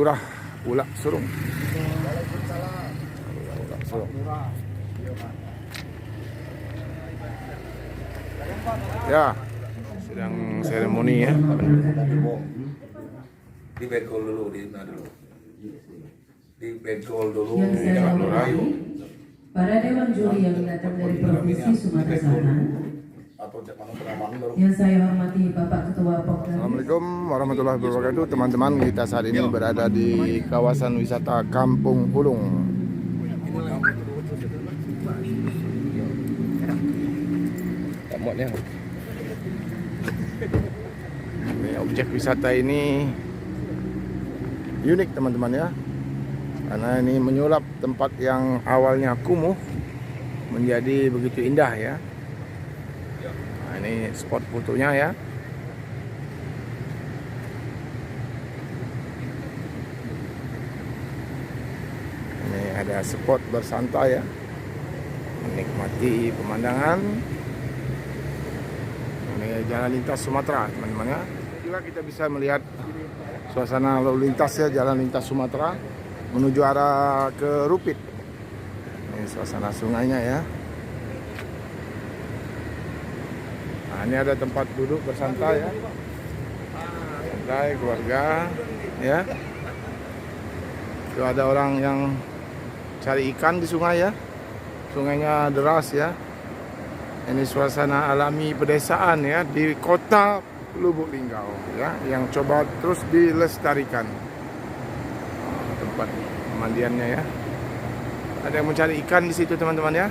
Lurah Ulak Surung. Ulak Surung. Ya, sedang seremoni ya. Di bedcall dulu, di bedcall dulu. Yang saya hormati para dewan juri yang datang dari Provinsi Sumatera Selatan. Yang saya hormati Bapak Ketua Pokda. Assalamualaikum warahmatullahi wabarakatuh. Teman-teman, kita saat ini berada di kawasan wisata Kampung Pulung. Ini objek wisata ini unik teman-teman ya, karena ini menyulap tempat yang awalnya kumuh menjadi begitu indah ya. Nah, ini spot fotonya ya. Ini ada spot bersantai ya, menikmati pemandangan. Ini jalan lintas Sumatera teman-teman ya. Juga kita bisa melihat suasana lalu lintas ya, jalan lintas Sumatera menuju arah ke Rupit. Ini suasana sungainya ya. Nah, ini ada tempat duduk bersantai ya, santai keluarga ya. Itu ada orang yang cari ikan di sungai ya, sungainya deras ya. Ini suasana alami pedesaan ya di kota Lubuk Linggau ya, yang coba terus dilestarikan. Tempat pemandiannya ya. Ada yang mencari ikan di situ teman-teman ya.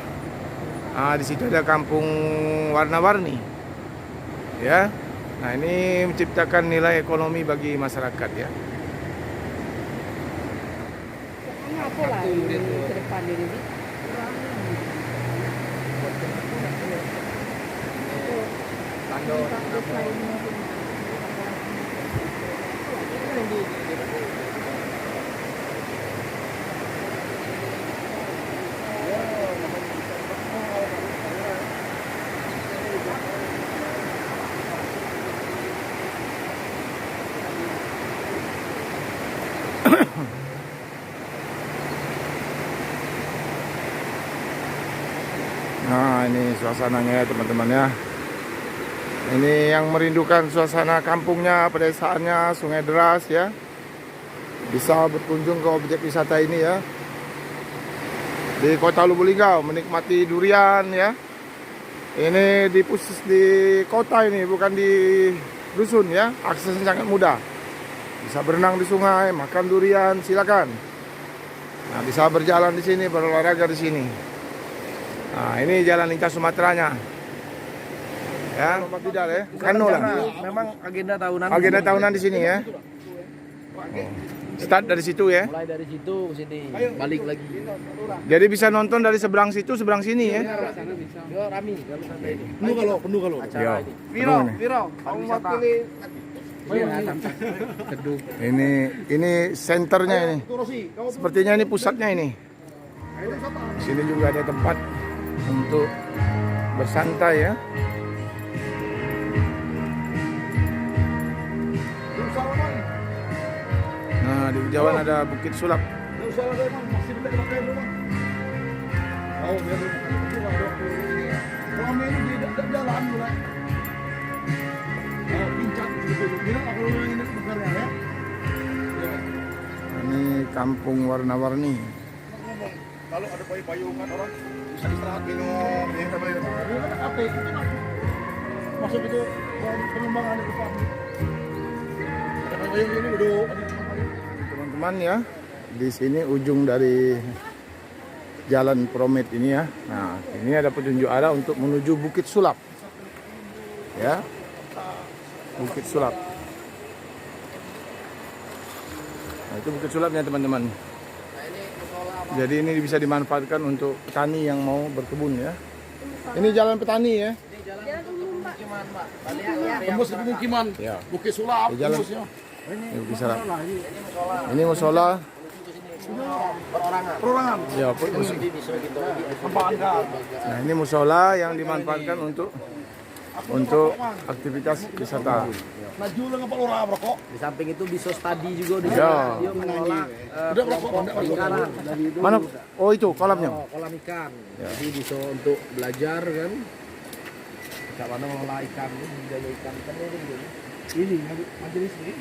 Di situ ada kampung warna-warni ya. Nah, ini menciptakan nilai ekonomi bagi masyarakat ya. Apa lah ke depan ini? Nah, ini suasananya ya teman-teman ya. Ini yang merindukan suasana kampungnya, pedesaannya, sungai deras ya, bisa berkunjung ke objek wisata ini ya, di kota Lubuk Linggau, menikmati durian ya. Ini di pusat di kota ini, bukan di dusun ya. Aksesnya sangat mudah, bisa berenang di sungai, makan durian, silakan. Nah, bisa berjalan di sini, berolahraga di sini. Nah, ini jalan lintas Sumateranya ya. Tidak ya, Kano lah. Memang agenda tahunan. Agenda tahunan di sini ya. Start dari situ ya. Mulai dari situ ke sini, balik lagi. Jadi bisa nonton dari seberang situ, seberang sini ya. Yo, Rami, kalau sampai ini. Penuh kalau. Yo. Viro, Penuh nih. Viro, kamu mau pilih Ini senternya ini. Sepertinya ini pusatnya ini. Di sini juga ada tempat untuk bersantai ya. Nah, di kejauhan ada Bukit Sulap. Ini kampung warna-warni. Kalau ada payung-payungan orang bisa istirahat minum, ini sama ini. Apa itu? Masuk itu pengembangan itu Pak. Ada payung ini duduk. Teman-teman ya, di sini ujung dari Jalan Promet ini ya. Nah, ini ada petunjuk arah untuk menuju Bukit Sulap. Ya. Bukit Sulap. Nah, itu Bukit Sulapnya teman-teman. Jadi ini bisa dimanfaatkan untuk petani yang mau berkebun ya. Ini jalan petani ya. Tembus ke pemukiman. Ya. Bukit Sulap. Di jalan. Tembusnya. Ini Bukit Sulap. Ini musola. Perorangan. Ya, Apa Anda? nah, ini musola yang dimanfaatkan untuk untuk aktivitas wisata. Maju lah ngapa orang rokok. Di samping itu bisa study juga di Ya. sana. Dia mengelola Udah rokok, kelompok udah rokok. perikanan. Dari dulu. Mana? Oh itu kolamnya. Oh, kolam ikan. Ya. Jadi bisa untuk belajar kan. Bagaimana mengelola ikan, budidaya ikan. Kan ini. Ini majelis ini.